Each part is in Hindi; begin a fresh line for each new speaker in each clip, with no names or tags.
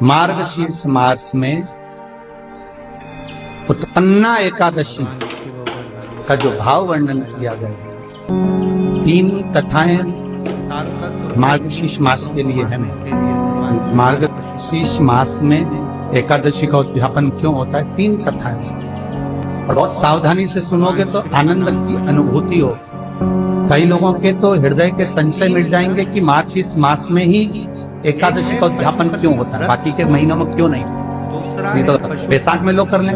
मार्गशीर्ष मास में उत्पन्ना एकादशी का जो भाव वर्णन किया गया, 3 कथाएं मार्गशीर्ष मास के लिए है। मार्गशीर्ष मास में एकादशी का उद्यापन क्यों होता है, 3 कथाएं। और बहुत सावधानी से सुनोगे तो आनंद की अनुभूति हो। कई लोगों के तो हृदय के संशय मिट जाएंगे कि मार्गशीर्ष मास में ही एकादशी का उद्यापन क्यों होता है, बाकी के महीनों में क्यों नहीं तो बैसाख में लोग कर लें,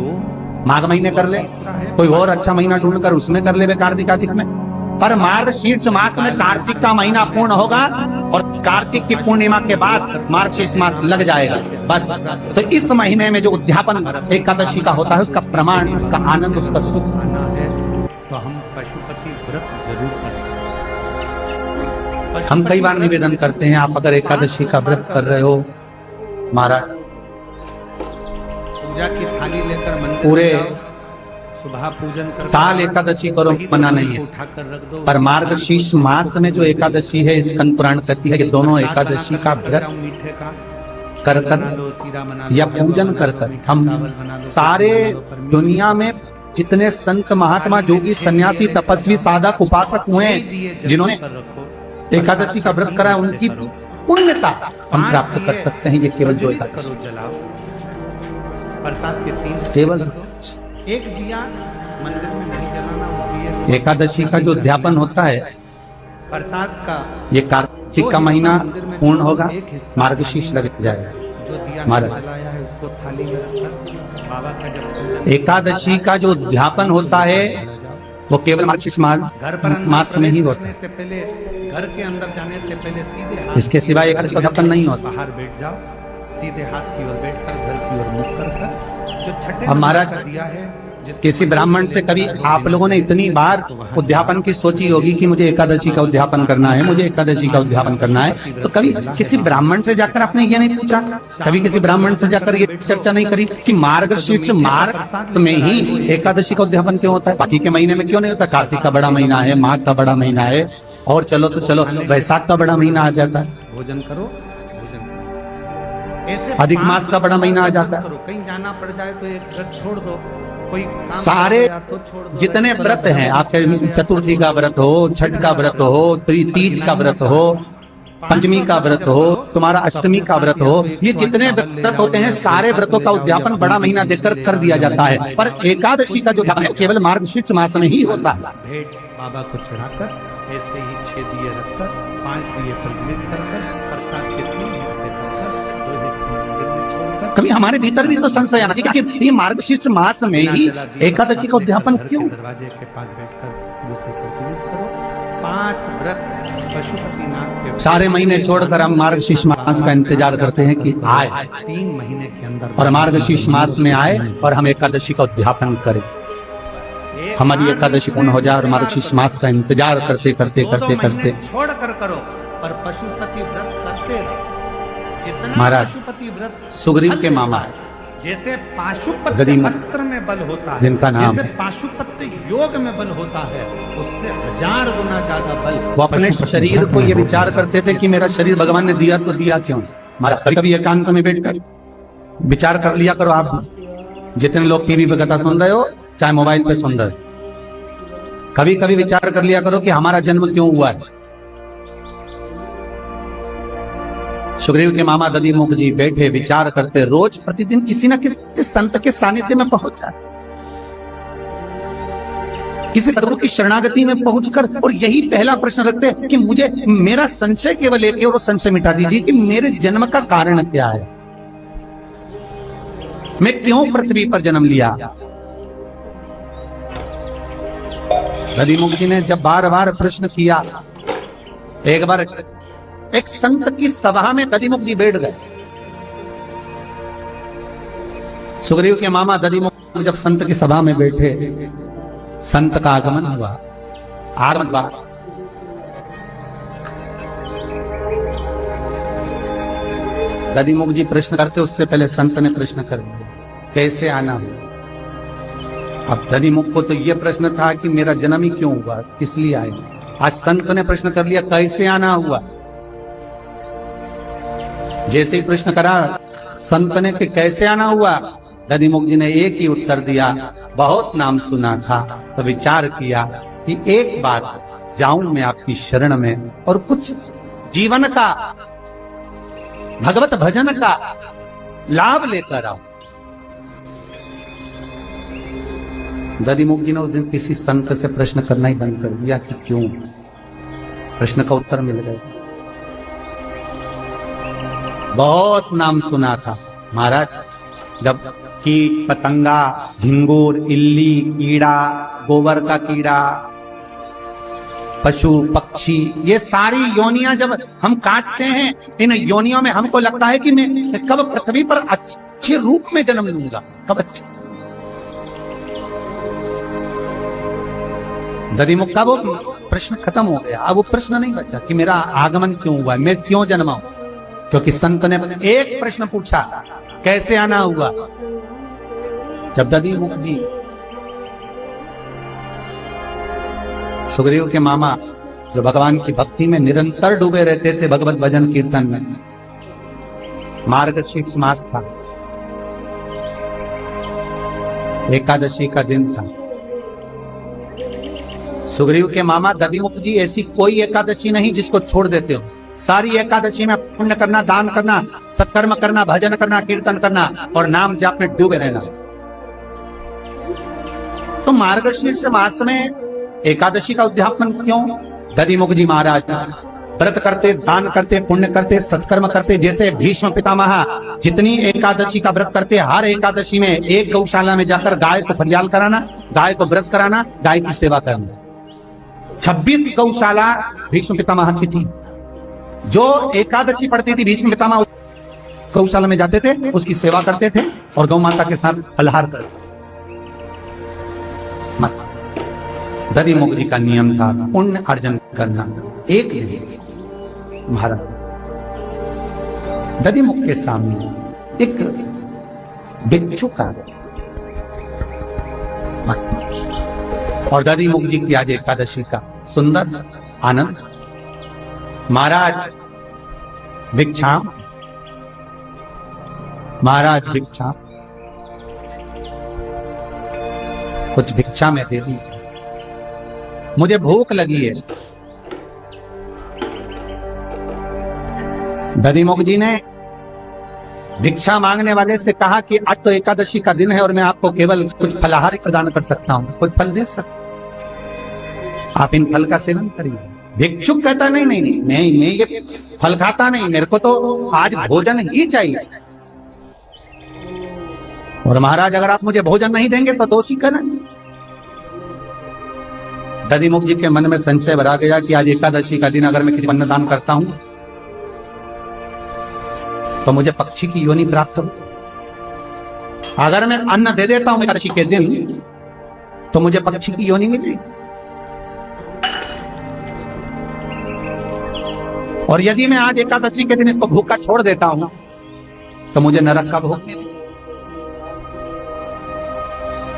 माघ महीने कर ले, कोई और अच्छा महीना ढूंढकर उसमें कर ले, कार्तिक आदिक में। पर मार्गशीर्ष मास में कार्तिक का महीना पूर्ण होगा और कार्तिक की पूर्णिमा के बाद मार्गशीर्ष मास लग जाएगा बस। तो इस महीने में जो उद्यापन एकादशी का होता है, उसका प्रमाण, उसका आनंद, उसका सुख आना है, तो हम पशुपति व्रत जरूर कर सकते हैं। हम कई बार निवेदन करते हैं, आप अगर एकादशी का व्रत कर रहे हो, महाराज पूजा की थाली लेकर मंदिर पूरे सुबह पूजन कर साल एकादशी करो, मना नहीं है। पर मार्गशीर्ष मास में जो एकादशी है, स्कंद पुराण कहती है कि दोनों एकादशी का व्रत कर कर या पूजन कर कर हम सारे दुनिया में जितने संत महात्मा जोगी सन्यासी तपस्वी साधक उपासक हुए जिन्होंने एकादशी का व्रत करा, उनकी पुण्यता हम प्राप्त कर सकते हैं। ये केवल जो एकादशी प्रसाद के 3 केवल एक दिया मंदिर में नहीं जलाना। एकादशी का जो उद्यापन होता है प्रसाद का, ये कार्तिक का महीना पूर्ण होगा, मार्गशीर्ष लग जाएगा। जो दिया जलाया है उसको थाली में रखकर बाबा का जब एकादशी का जो उद्यापन होता है वो केवल मार्गशीर्ष मास में ही होता है। पहले घर के अंदर जाने से पहले सीधे इसके सिवाय एकादशी का उद्यापन नहीं होता। बाहर बैठ जाओ, सीधे हाथ की ओर बैठकर घर की ओर मुख कर जो छठे हमारा दिया है। किसी ब्राह्मण से कभी आप लोगों ने इतनी बार उद्यापन की सोची होगी कि मुझे एकादशी का उद्यापन करना है, मुझे एकादशी का उद्यापन करना है, तो कभी किसी ब्राह्मण से जाकर आपने ये नहीं पूछा, कभी किसी ब्राह्मण से जाकर ये चर्चा नहीं करी कि मार्गशीर्ष मास में ही एकादशी का उद्यापन क्यों होता है, बाकी के महीने में क्यों नहीं होता। कार्तिक का बड़ा महीना है, माघ का बड़ा महीना है, और चलो तो चलो वैशाख का बड़ा महीना आ जाता है, भोजन करो, अधिक मास का बड़ा महीना आ जाता है। कहीं जाना पड़ जाए तो एक व्रत छोड़ दो, कोई सारे तो छोड़ दो। जितने व्रत हैं आपके, चतुर्थी का व्रत हो, छठ का व्रत हो, तीज का व्रत हो, पंचमी का व्रत हो, तुम्हारा अष्टमी का व्रत हो, ये जितने व्रत होते हैं सारे व्रतों का उद्यापन बड़ा महीना देखकर कर दिया जाता है। पर एकादशी का जो केवल मार्गशीर्ष मास में ही होता है। भेंट बाबा को चढ़ाकर ऐसे ही 6 दिए रखकर 5 दिए प्रज्वलित कर प्रसाद के 3 हिस्से कभी हमारे भीतर भी तो संशय आना चाहिए कि ये मार्गशीर्ष मास में ही एकादशी का उद्यापन क्यों। दरवाजे के पास बैठकर उसे प्रज्वलित करो। 5 व्रत पशुपतिनाथ के सारे महीने छोड़कर हम मार्गशीर्ष मास का इंतजार करते हैं कि आए 3 महीने के अंदर, और मार्गशीर्ष मास में आए और हम एकादशी का उद्यापन करें, हमारी एकादशी पूर्ण हो जाए। और मार्गशीर्ष मास का इंतजार करते करते करते करते छोड़ कर करो, पर पशुपति व्रत करते रहो। महाराज सुग्रीव के मामा है, जैसे पाशुपत अस्त्र में बल होता है, जिनका नाम जैसे पाशुपत योग में बल होता है, उससे 1000 गुना ज्यादा बल। वो अपने शरीर को ये विचार करते थे कि मेरा शरीर भगवान ने दिया तो दिया क्यों। महाराज कभी एकांत में बैठकर विचार कर लिया करो। आप जितने लोग टीवी पे कथा सुन रहे हो, चाहे मोबाइल पे सुन रहे हो, कभी कभी विचार कर लिया करो कि हमारा जन्म क्यों हुआ है। सुग्रीव के मामा दधिमुख जी बैठे विचार करते, रोज प्रतिदिन किसी न किसी संत के सानिध्य में पहुंच जाए, किसी सदगुरु की शरणागति में पहुंचकर, और यही पहला प्रश्न रखते कि मुझे मेरा संशय केवल एक है, और वो संशय मिटा दीजिए कि मेरे जन्म का कारण क्या है, मैं क्यों पृथ्वी पर जन्म लिया। दधिमुख जी ने जब बार बार प्रश्न किया, एक बार एक संत की सभा में दधिमुख जी बैठ गए। सुग्रीव के मामा दधिमुख जब संत की सभा में बैठे, संत का आगमन हुआ, आगमन दधिमुख जी प्रश्न करते, उससे पहले संत ने प्रश्न कर दिया, कैसे आना हुआ। अब दधिमुख को तो यह प्रश्न था कि मेरा जन्म ही क्यों हुआ, किस लिए आए। आज संत ने प्रश्न कर लिया, कैसे आना हुआ। जैसे ही प्रश्न करा, संत ने कि कैसे आना हुआ? दधिमुख जी ने एक ही उत्तर दिया, बहुत नाम सुना था तो विचार किया कि एक बार जाऊं मैं आपकी शरण में और कुछ जीवन का, भगवत भजन का लाभ लेकर आऊं। दधिमुख जी ने उस दिन किसी संत से प्रश्न करना ही बंद कर दिया कि क्यों। प्रश्न का उत्तर मिल गया। बहुत नाम सुना था महाराज, जब कीट पतंगा, झिंगुर, इल्ली, कीड़ा, गोबर का कीड़ा, पशु पक्षी, ये सारी योनियां जब हम काटते हैं, इन योनियों में हमको लगता है कि मैं कब पृथ्वी पर अच्छे रूप में जन्म लूंगा, कब अच्छे। दधिमुख का वो प्रश्न खत्म हो गया। अब वो प्रश्न नहीं बचा कि मेरा आगमन क्यों हुआ, मैं क्यों जन्मा हूं, क्योंकि संत ने एक प्रश्न पूछा, कैसे आना हुआ। जब दधिमुख जी सुग्रीव के मामा, जो भगवान की भक्ति में निरंतर डूबे रहते थे, भगवत भजन कीर्तन में, मार्गशीर्ष मास था, एकादशी का दिन था। सुग्रीव के मामा दधिमुख जी ऐसी कोई एकादशी नहीं जिसको छोड़ देते हो। सारी एकादशी में पुण्य करना, दान करना, सत्कर्म करना, भजन करना, कीर्तन करना और नाम जाप में डूबे रहना। तो मार्गशीर्ष मास में एकादशी का उद्यापन क्यों? दधिमुख जी महाराज व्रत करते, दान करते, पुण्य करते, सत्कर्म करते। जैसे भीष्म पितामह जितनी एकादशी का व्रत करते, हर एकादशी में एक गौशाला में जाकर गाय को फरियाल कराना, गाय को व्रत कराना, गाय की सेवा करना। 26 गौशाला भीष्म पितामह की थी। जो एकादशी पढ़ती थी भीष्म पितामह गौशाला में जाते थे, उसकी सेवा करते थे और गौ माता के साथ फलाहार करते। दधिमुख जी का नियम था पुण्य अर्जन करना। एक दिन महाराज दधिमुख के सामने एक भिक्षुक आ गया और दधिमुख जी की आज एकादशी का सुंदर आनंद। महाराज भिक्षाम, महाराज भिक्षाम, कुछ भिक्षा में दे दीजिए, मुझे भूख लगी है। दधिमुख जी ने भिक्षा मांगने वाले से कहा कि आज तो एकादशी का दिन है और मैं आपको केवल कुछ फलाहार प्रदान कर सकता हूं, कुछ फल दे सकता, आप इन फल का सेवन करिए। भिक्षुक कहता नहीं नहीं नहीं, मैं ये फल खाता नहीं, मेरे को तो आज भोजन ही चाहिए। और महाराज अगर आप मुझे भोजन नहीं देंगे तो दोषी करना। दधिमुख जी के मन में संशय भरा गया कि आज एकादशी का दिन अगर मैं किसी अन्नदान करता हूं तो मुझे पक्षी की योनि प्राप्त हो। अगर मैं अन्न दे देता हूं एकादशी के दिन तो मुझे पक्षी की योनि मिलेगी, और यदि मैं आज एकादशी के दिन इसको भूखा छोड़ देता हूं तो मुझे नरक का भोग मिलेगा।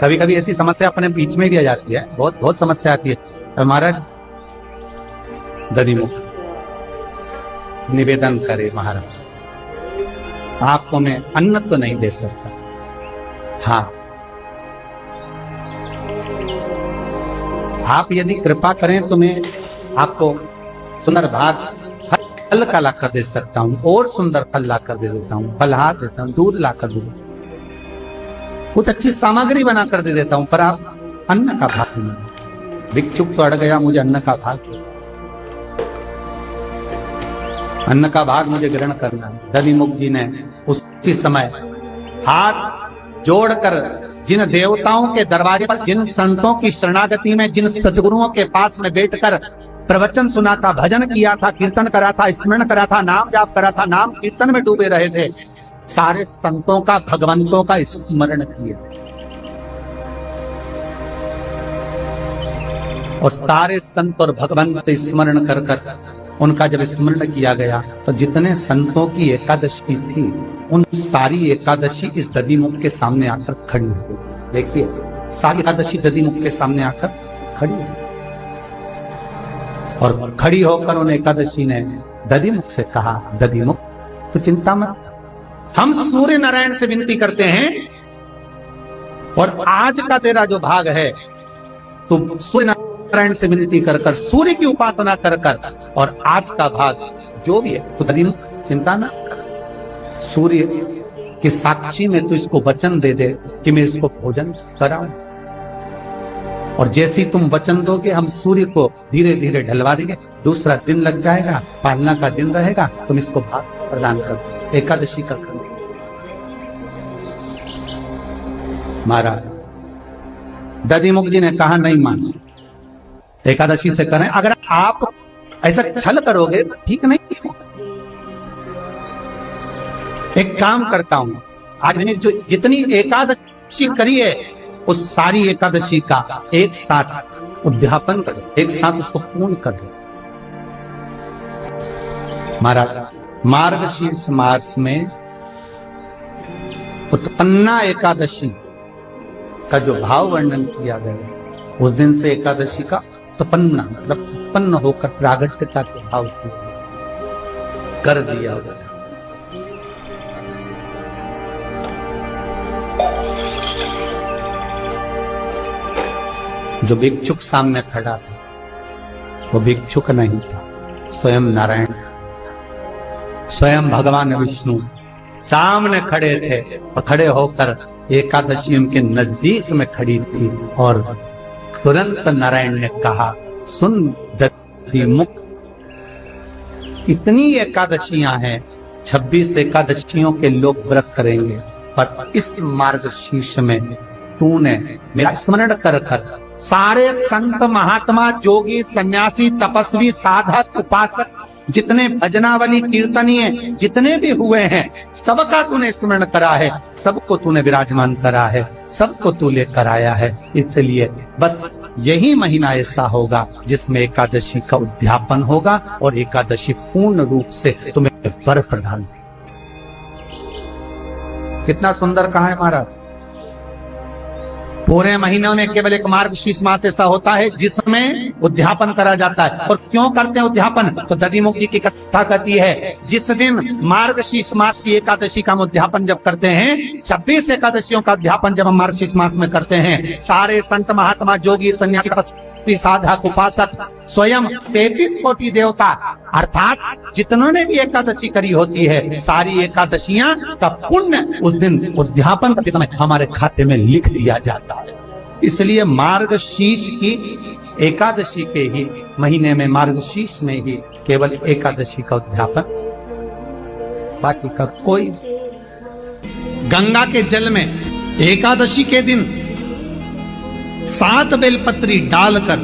कभी कभी ऐसी समस्या अपने बीच में भी आ जाती है, बहुत समस्या आती है। महाराज दधिमुख निवेदन करे, महाराज आपको मैं अन्न तो नहीं दे सकता, हाँ आप यदि कृपा करें तो मैं आपको सुंदर भात फल का ला कर दे सकता हूँ, और सुंदर फल ला कर दे देता हूँ, फलहार देता हूँ, दूध ला कर दे देता हूँ, कुछ अच्छी सामग्री बना कर दे देता हूं, पर आप अन्न का भाग नहीं। भिक्षुक तो अड़ गया, मुझे अन्न का भाग दो, अन्न का भाग मुझे ग्रहण करना है। दधिमुख जी ने उसी समय हाथ जोड़कर जिन देवताओं के दरवाजे पर, जिन संतों की शरणागति में, जिन सदगुरुओं के पास में बैठकर प्रवचन सुना था, भजन किया था, कीर्तन करा था, स्मरण करा था, नाम जाप करा था, नाम कीर्तन में डूबे रहे थे, सारे संतों का, भगवंतों का स्मरण किया और सारे संत और भगवंत स्मरण कर कर उनका जब स्मरण किया गया तो जितने संतों की एकादशी थी उन सारी एकादशी इस दधिमुख के सामने आकर खड़ी हो गई। देखिए सारी एकादशी दधिमुख के सामने आकर खड़ी हो, और खड़ी होकर उन एकादशी ने दधिमुख से कहा, दधिमुख तू चिंता मत, हम सूर्य नारायण से विनती करते हैं, और आज का तेरा जो भाग है तुम सूर्य नारायण से विनती कर कर, सूर्य की उपासना कर कर, और आज का भाग जो भी है तो दिन चिंता ना कर, सूर्य की साक्षी में तू इसको वचन दे दे कि मैं इसको भोजन कराऊं, और जैसे ही तुम वचन दोगे हम सूर्य को धीरे धीरे ढलवा देंगे, दूसरा दिन लग जाएगा, पालना का दिन रहेगा, तुम इसको भाग प्रदान कर दो, एकादशी का कर। महाराज दधिमुख जी ने कहा नहीं मानो, एकादशी से करें। अगर आप ऐसा छल करोगे तो ठीक नहीं होगा। एक काम करता हूं, आज मैंने जो जितनी एकादशी करी है उस सारी एकादशी का एक साथ उद्यापन कर दो, एक साथ उसको पूर्ण कर दो। महाराज मार्गशीर्ष मास में उत्पन्ना एकादशी का जो भाव वर्णन किया गया, उस दिन से एकादशी का उत्पन्ना मतलब उत्पन्न होकर प्रागट्यता के भाव कर दिया गया। जो भिक्षुक सामने खड़ा था वो भिक्षुक नहीं था, स्वयं नारायण, स्वयं भगवान विष्णु सामने खड़े थे, और खड़े होकर एकादशी उनके नजदीक में खड़ी थी, और तुरंत नारायण ने कहा, सुन दधिमुख, इतनी एकादशियां हैं, 26 एकादशियों के लोग व्रत करेंगे, पर इस मार्गशीर्ष में तूने मेरा स्मरण कर कर सारे संत महात्मा जोगी सन्यासी तपस्वी साधक उपासक जितने भजनावली कीर्तनीय जितने भी हुए हैं सबका तूने स्मरण करा है, सबको तूने विराजमान करा है, सबको तू लेकर आया है। इसलिए बस यही महीना ऐसा होगा जिसमें एकादशी का उद्यापन होगा और एकादशी पूर्ण रूप से तुम्हें वर प्रदान। कितना सुंदर कहा है महाराज। पूरे महीनों में केवल एक मार्गशीर्ष मास ऐसा होता है जिसमें उद्यापन करा जाता है। और क्यों करते हैं उद्यापन? तो दधिमुख जी की कथा कहती है, जिस दिन मार्गशीर्ष मास की एकादशी का हम उद्यापन जब करते हैं, 26 एकादशियों का उद्यापन जब हम मार्गशीर्ष मास में करते हैं, सारे संत महात्मा जोगी सन्यासी साधक उपासक स्वयं 33 कोटि देवता अर्थात जितनों भी एकादशी करी होती है, सारी एकादशियां का पुण्य उस दिन उद्यापन के समय हमारे खाते में लिख दिया जाता है। इसलिए मार्गशीर्ष की एकादशी के ही महीने में, मार्गशीर्ष में ही केवल एकादशी का उद्यापन, बाकी का कोई। गंगा के जल में एकादशी के दिन 7 बेलपत्री डालकर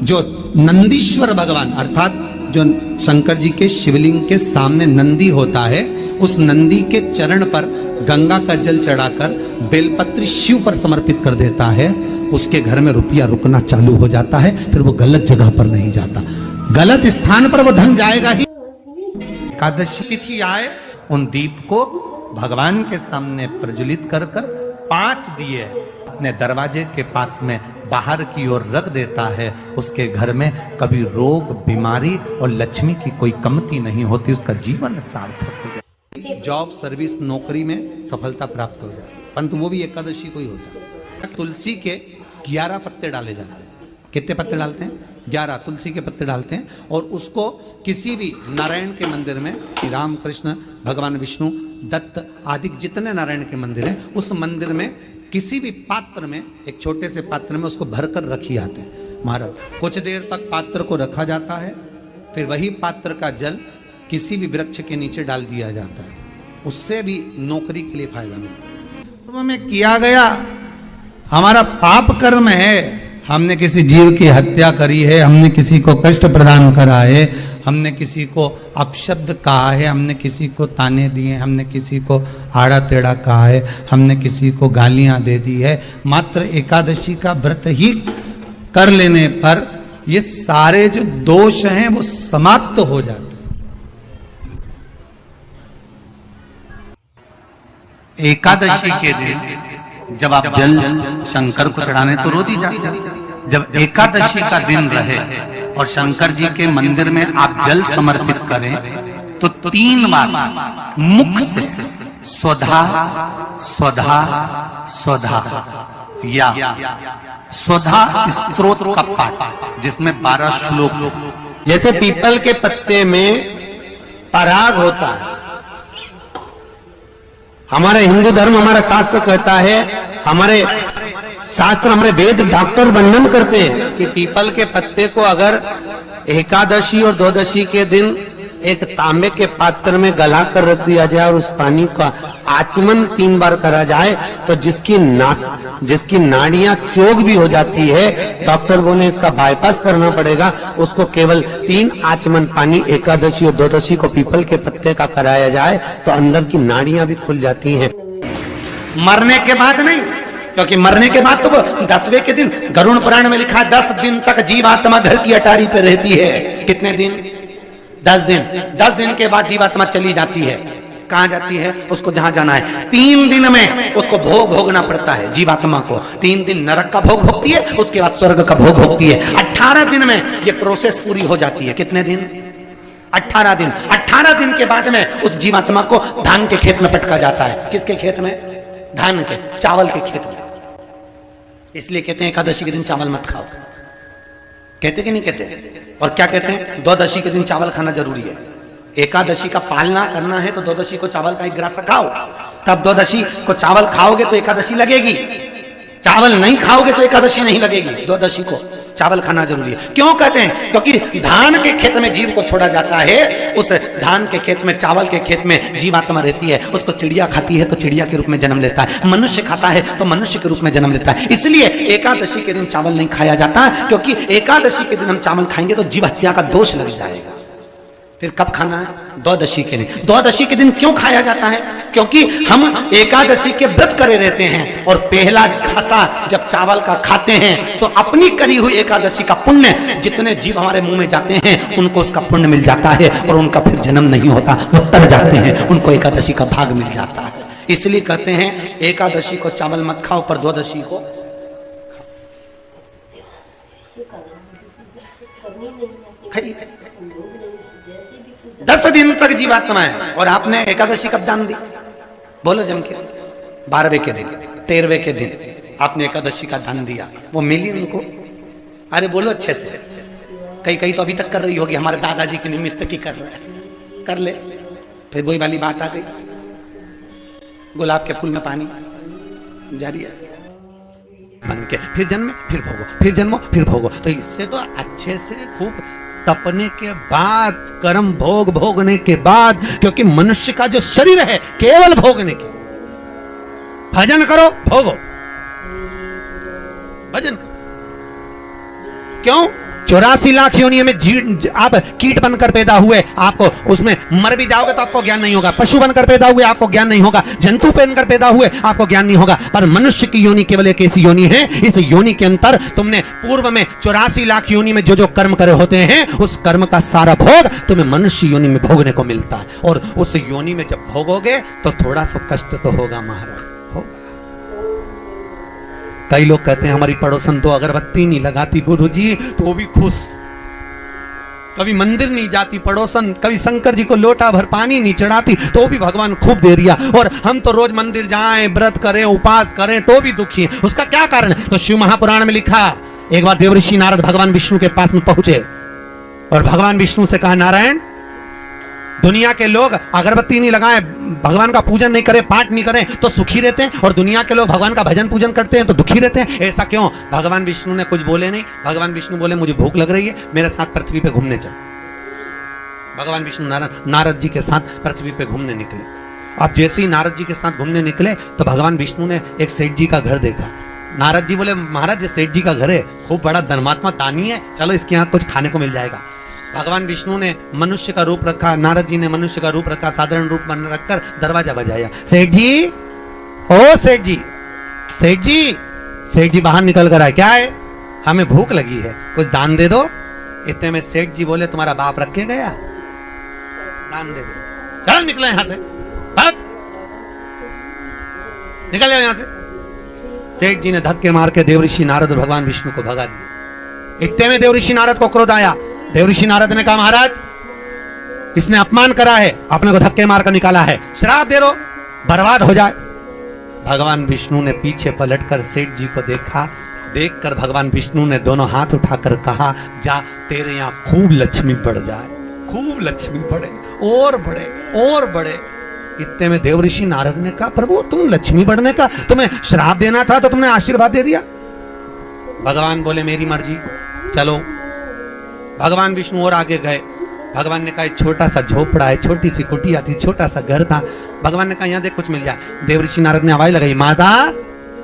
जो नंदीश्वर भगवान अर्थात जो शंकर जी के शिवलिंग के सामने नंदी होता है, उस नंदी के चरण पर गंगा का जल चढ़ाकर बेलपत्री शिव पर समर्पित कर देता है, उसके घर में रुपया रुकना चालू हो जाता है। फिर वो गलत जगह पर नहीं जाता, गलत स्थान पर वो धन जाएगा ही। एकादशी तिथि आए, उन दीप को भगवान के सामने प्रज्वलित कर 5 दिए अपने दरवाजे के पास में बाहर की ओर रख देता है। उसके घर में कभी रोग बीमारी और लक्ष्मी की कोई कमती नहीं होती, उसका जीवन सार्थक हो जाता है। जॉब सर्विस नौकरी में सफलता प्राप्त हो जाती है, परंतु वो भी एकादशी को ही होता है। तुलसी के 11 पत्ते डाले जाते हैं। कितने पत्ते डालते हैं? 11 तुलसी के पत्ते डालते हैं, और उसको किसी भी नारायण के मंदिर में, राम कृष्ण भगवान विष्णु दत्त आदि जितने नारायण के मंदिर हैं, उस मंदिर में किसी भी पात्र में, एक छोटे से पात्र में उसको भरकर रखी आते हैं महाराज। कुछ देर तक पात्र को रखा जाता है, फिर वही पात्र का जल किसी भी वृक्ष के नीचे डाल दिया जाता है, उससे भी नौकरी के लिए फायदा मिलता है। में किया गया हमारा पाप कर्म है, हमने किसी जीव की हत्या करी है, हमने किसी को कष्ट प्रदान करा है, हमने किसी को अपशब्द कहा है, हमने किसी को ताने दिए, हमने किसी को आड़ा टेढ़ा कहा है, हमने किसी को गालियां दे दी है, मात्र एकादशी का व्रत ही कर लेने पर ये सारे जो दोष हैं वो समाप्त हो जाते हैं। एकादशी के दिन जब आप जल शंकर को चढ़ाने तो रोज ही जाते हैं, जब एकादशी का दिन रहे और शंकर जी के मंदिर में आप जल समर्पित करें तो 3 बार मुख से स्वधा स्वधा स्वधा या स्वधा स्त्रोत का पाठ जिसमें 12 श्लोक।
जैसे पीपल के पत्ते में पराग होता है, हमारा हिंदू धर्म, हमारा शास्त्र कहता है, हमारे शास्त्र, हमारे वेद डॉक्टर वर्णन करते हैं कि पीपल के पत्ते को अगर एकादशी और द्वादशी के दिन एक तांबे के पात्र में गला कर रख दिया जाए और उस पानी का आचमन 3 बार करा जाए तो जिसकी नाड़ियां चोक भी हो जाती है, डॉक्टर बोले इसका बाईपास करना पड़ेगा, उसको केवल 3 आचमन पानी एकादशी और द्वादशी को पीपल के पत्ते का कराया जाए तो अंदर की नाड़ियां भी खुल जाती हैं।
मरने के बाद नहीं, क्योंकि मरने के बाद तो वो 10वें के दिन गरुड़ पुराण में लिखा है 10 दिन तक जीवात्मा घर की अटारी पे रहती है। कितने दिन? 10 दिन। 10 दिन के बाद जीवात्मा चली जाती है। कहां जाती है? उसको जहां जाना है। 3 दिन में उसको भोग भोगना पड़ता है जीवात्मा को। 3 दिन नरक का भोग भोगती है, उसके बाद स्वर्ग का भोग भोगती है। 18 दिन में ये प्रोसेस पूरी हो जाती है। कितने दिन? 18 दिन। 18 दिन के बाद में उस जीवात्मा को धान के खेत में पटका जाता है। किसके खेत में? धान के, चावल के खेत में। इसलिए कहते हैं एकादशी के दिन चावल मत खाओ। कहते कि नहीं कहते? और क्या कहते हैं? द्वादशी के दिन चावल खाना जरूरी है। एकादशी का पालना करना है तो द्वादशी को चावल का 1 ग्रास खाओ, तब द्वादशी को चावल खाओगे तो एकादशी लगेगी। चावल नहीं खाओगे तो एकादशी नहीं लगेगी। द्वादशी को चावल खाना जरूरी है। क्यों कहते हैं? क्योंकि धान के खेत में जीव को छोड़ा जाता है, उस धान के खेत में, चावल के खेत में जीवात्मा रहती है। उसको चिड़िया खाती है तो चिड़िया के रूप में जन्म लेता है, मनुष्य खाता है तो मनुष्य के रूप में जन्म लेता है। इसलिए एकादशी के दिन चावल नहीं खाया जाता, क्योंकि एकादशी के दिन हम चावल खाएंगे तो जीव हत्या का दोष लग जाएगा। फिर कब खाना है? द्वादशी के दिन। द्वादशी के दिन क्यों खाया जाता है? क्योंकि हम एकादशी के व्रत करे रहते हैं और पहला घासा जब चावल का खाते हैं तो अपनी करी हुई एकादशी का पुण्य जितने जीव हमारे मुंह में जाते हैं उनको उसका पुण्य मिल जाता है और उनका फिर जन्म नहीं होता, वो तर जाते हैं, उनको एकादशी का भाग मिल जाता है। इसलिए कहते हैं एकादशी को चावल मत खाओ पर द्वादशी को खाइए। 10 दिन तक जीवात्मा है और आपने एकादशी कब दान दी? बोलो जम के। 12वें के दिन, 13वें के दिन आपने एकादशी का दान दिया, वो मिली उनको? अरे बोलो अच्छे से। कई तो अभी तक कर रही होगी, हमारे दादाजी के निमित्त की कर रहा है, कर ले। फिर वही वाली बात आ गई, गुलाब के फूल में पानी जारी है बन के, फिर जन्मे फिर भोगो, फिर जन्मो फिर भोगो। तो इससे तो अच्छे से खूब तपने के बाद, कर्म भोग भोगने के बाद, क्योंकि मनुष्य का जो शरीर है केवल भोगने के। भजन करो, भोगो, भजन करो। क्यों? 84 लाख योनियों में आप कीट बनकर पैदा हुए, आपको उसमें मर भी जाओगे तो आपको ज्ञान नहीं होगा। पशु बनकर पैदा हुए आपको ज्ञान नहीं होगा, जंतु बनकर पैदा हुए आपको ज्ञान नहीं होगा। पर मनुष्य की योनि केवल एक ऐसी योनि है, इस योनि के अंतर तुमने पूर्व में 84 लाख योनि में जो कर्म करे होते हैं, उस कर्म का सारा भोग तुम्हें मनुष्य योनि में भोगने को मिलता है। और उस योनि में जब भोगोगे तो थोड़ा सा कष्ट तो होगा महाराज, होगा। कई लोग कहते हैं हमारी पड़ोसन तो अगरबत्ती नहीं लगाती गुरुजी तो वो भी खुश, कभी मंदिर नहीं जाती पड़ोसन, कभी शंकर जी को लोटा भर पानी नहीं चढ़ाती तो भी भगवान खूब दे दिया, और हम तो रोज मंदिर जाएं, व्रत करें, उपास करें तो भी दुखी है। उसका क्या कारण है? तो शिव महापुराण में लिखा, एक बार देवऋषि नारद भगवान विष्णु के पास में पहुंचे और भगवान विष्णु से कहा, नारायण, दुनिया के लोग अगरबत्ती नहीं लगाएं, भगवान का पूजन नहीं करें, पाठ नहीं करें तो सुखी रहते हैं, और दुनिया के लोग भगवान का भजन पूजन करते हैं तो दुखी रहते हैं, ऐसा क्यों? भगवान विष्णु ने कुछ बोले नहीं। भगवान विष्णु बोले, मुझे भूख लग रही है, मेरे साथ पृथ्वी पे घूमने चल। भगवान विष्णु नारद जी के साथ पृथ्वी पे घूमने निकले। अब जैसे ही नारद जी के साथ घूमने निकले तो भगवान विष्णु ने एक सेठ जी का घर देखा। नारद जी बोले, महाराज ये सेठ जी का घर है, खूब बड़ा धर्मात्मा दानी है, चलो इसके यहाँ कुछ खाने को मिल जाएगा। भगवान विष्णु ने मनुष्य का रूप रखा, नारद जी ने मनुष्य का रूप रखा, साधारण रूप बन रखकर दरवाजा बजाया। सेठ जी, ओ सेठ जी, सेठ जी, सेठ जी बाहर निकल कर आए, क्या है? हमें भूख लगी है, कुछ दान दे दो। इतने में सेठ जी बोले, तुम्हारा बाप रख के गया, दान दे दो, चल निकले यहां से, भाग, निकल जाओ यहां से। सेठ जी ने धक्के मार के देवऋषि नारद और भगवान विष्णु को भगा दिया। इतने में देवऋषि नारद को क्रोध आया। देवऋषि नारद ने कहा, महाराज इसने अपमान करा है, अपने को धक्के मारकर निकाला है, श्राप दे दो।
बर्बाद हो जाए। भगवान विष्णु ने पीछे पलटकर सेठ जी को देखा। देखकर भगवान विष्णु ने दोनों हाथ उठाकर कहा, जा तेरे यहाँ खूब लक्ष्मी बढ़ जाए, खूब लक्ष्मी बढ़े और बढ़े और बढ़े। इतने में देवऋषि नारद ने कहा, प्रभु तुम लक्ष्मी बढ़ने का, तुम्हें श्राप देना था तो तुमने आशीर्वाद दे दिया। भगवान बोले मेरी मर्जी, चलो। भगवान विष्णु और आगे गए। भगवान ने कहा एक छोटा सा झोपड़ा है, छोटी सी कुटिया थी, छोटा सा घर था। भगवान ने कहा यहाँ देख कुछ मिल जाए। देवऋषि नारद ने आवाज लगाई, माता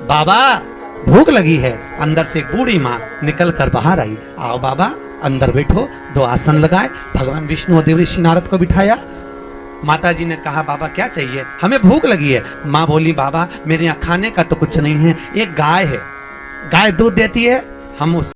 बाबा भूख लगी है। अंदर से एक बूढ़ी माँ निकल कर बाहर आई, आओ बाबा अंदर बैठो। 2 आसन लगाए, भगवान विष्णु और देवऋषि नारद को बिठाया। माता जी ने कहा, बाबा क्या चाहिए, हमें भूख लगी है। माँ बोली, बाबा मेरे यहाँ खाने का तो कुछ नहीं है, एक गाय है, गाय दूध देती है, हम उस